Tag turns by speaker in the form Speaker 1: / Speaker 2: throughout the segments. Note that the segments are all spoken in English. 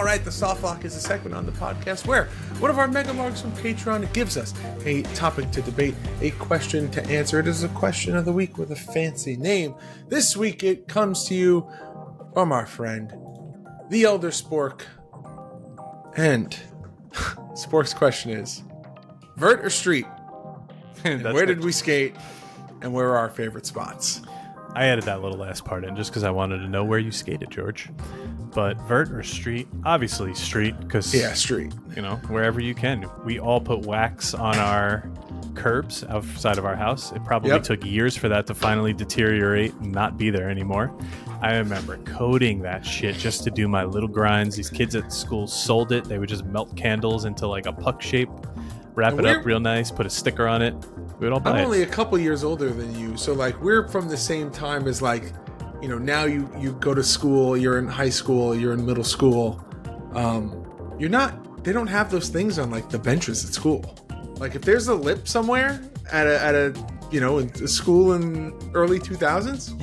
Speaker 1: right, the Soft Lock is a segment on the podcast where one of our mega marks from Patreon gives us a topic to debate, a question to answer. It is a question of the week with a fancy name. This week it comes to you from our friend, the Elder Spork. And Spork's question is, vert or street? And where did we skate? And where are our favorite spots?
Speaker 2: I added that little last part in just because I wanted to know where you skated, George. But vert or street? Obviously street, because
Speaker 1: street.
Speaker 2: You know, wherever you can. We all put wax on our curbs outside of our house. It probably took years for that to finally deteriorate and not be there anymore. I remember coating that shit just to do my little grinds. These kids at school sold it. They would just melt candles into like a puck shape, wrap it up real nice, put a sticker on it. We would all buy it.
Speaker 1: I'm only a couple years older than you, so like we're from the same time as like, you know, now you go to school, you're in high school, you're in middle school. They don't have those things on like the benches at school. Like if there's a lip somewhere at a you know, in school in early 2000s,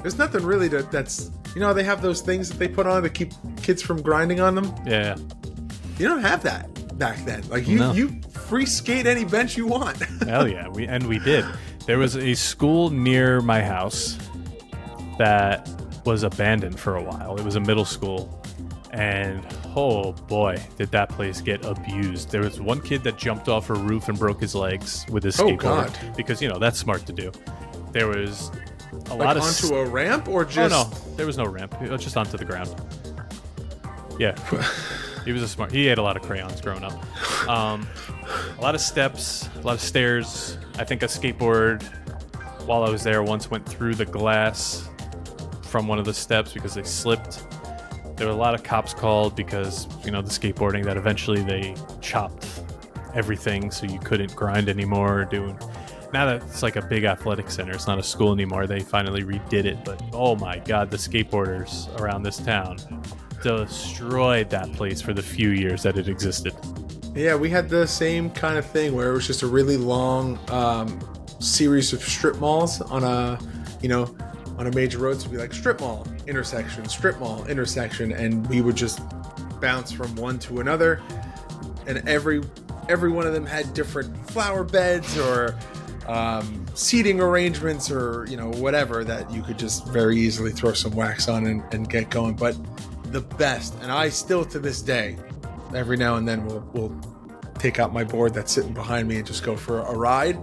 Speaker 1: there's nothing really that's, you know, they have those things that they put on to keep kids from grinding on them.
Speaker 2: Yeah.
Speaker 1: You don't have that back then. Like you free skate any bench you want.
Speaker 2: Hell yeah, we did. There was a school near my house that was abandoned for a while. It was a middle school, and oh boy, did that place get abused. There was one kid that jumped off a roof and broke his legs with his skateboard because, you know, that's smart to do. There was a lot of
Speaker 1: onto a ramp or just
Speaker 2: no, there was no ramp. It was just onto the ground. Yeah. He ate a lot of crayons growing up. A lot of steps, a lot of stairs. I think a skateboard, while I was there, once went through the glass from one of the steps because they slipped. There were a lot of cops called because, you know, the skateboarding, that eventually they chopped everything so you couldn't grind anymore. Now that it's like a big athletic center, it's not a school anymore. They finally redid it, but oh my God, the skateboarders around this town destroyed that place for the few years that it existed.
Speaker 1: Yeah, we had the same kind of thing where it was just a really long series of strip malls on a major road. So it'd be like strip mall intersection, and we would just bounce from one to another. And every one of them had different flower beds or seating arrangements or, you know, whatever that you could just very easily throw some wax on and get going. But the best, and I still to this day, every now and then we'll take out my board that's sitting behind me and just go for a ride.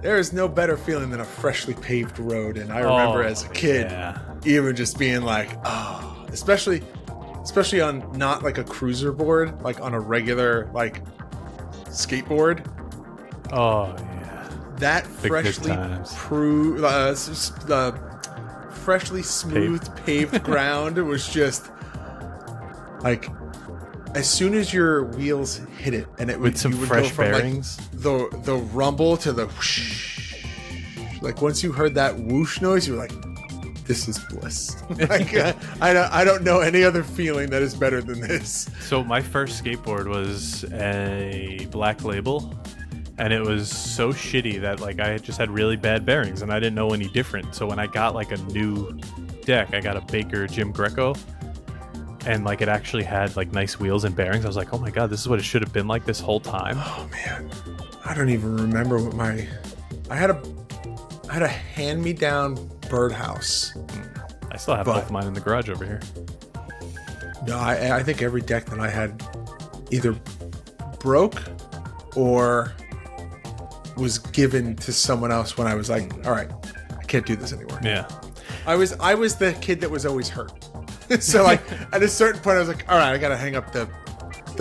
Speaker 1: There is no better feeling than a freshly paved road. And I remember as a kid, even just being like, especially on not like a cruiser board, like on a regular like skateboard.
Speaker 2: Oh yeah,
Speaker 1: that freshly smoothed paved ground was just like, as soon as your wheels hit it, and it
Speaker 2: with some fresh bearings,
Speaker 1: like the rumble to the whoosh. Like once you heard that whoosh noise, you were like, "This is bliss." Like I don't know any other feeling that is better than this.
Speaker 2: So my first skateboard was a Black Label, and it was so shitty that like I just had really bad bearings, and I didn't know any different. So when I got like a new deck, I got a Baker Jim Greco. And like it actually had like nice wheels and bearings. I was like, oh my God, this is what it should have been like this whole time.
Speaker 1: Oh man, I don't even remember what I had a hand-me-down birdhouse.
Speaker 2: I still have both mine in the garage over here.
Speaker 1: No, I think every deck that I had either broke or was given to someone else when I was like, all right, I can't do this anymore.
Speaker 2: Yeah.
Speaker 1: I was the kid that was always hurt. So like at a certain point I was like, all right, I gotta hang up the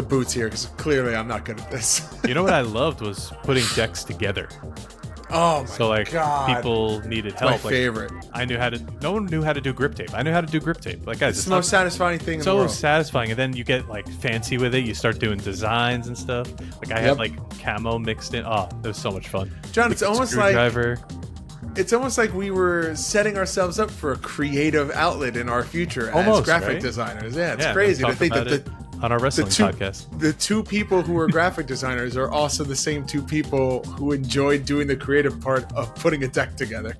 Speaker 1: boots here because clearly I'm not good at this.
Speaker 2: You know what I loved was putting decks together.
Speaker 1: Oh my
Speaker 2: so like
Speaker 1: God.
Speaker 2: People needed help.
Speaker 1: My favorite.
Speaker 2: No one knew how to do grip tape. I knew how to do grip tape. Like guys,
Speaker 1: it's the most satisfying thing in the world.
Speaker 2: So satisfying, and then you get like fancy with it. You start doing designs and stuff. Like I had like camo mixed in. Oh, it was so much fun.
Speaker 1: John, it's almost like we were setting ourselves up for a creative outlet in our future as graphic designers. Yeah, it's crazy to think that
Speaker 2: on our wrestling podcast,
Speaker 1: the two people who are graphic designers are also the same two people who enjoyed doing the creative part of putting a deck together.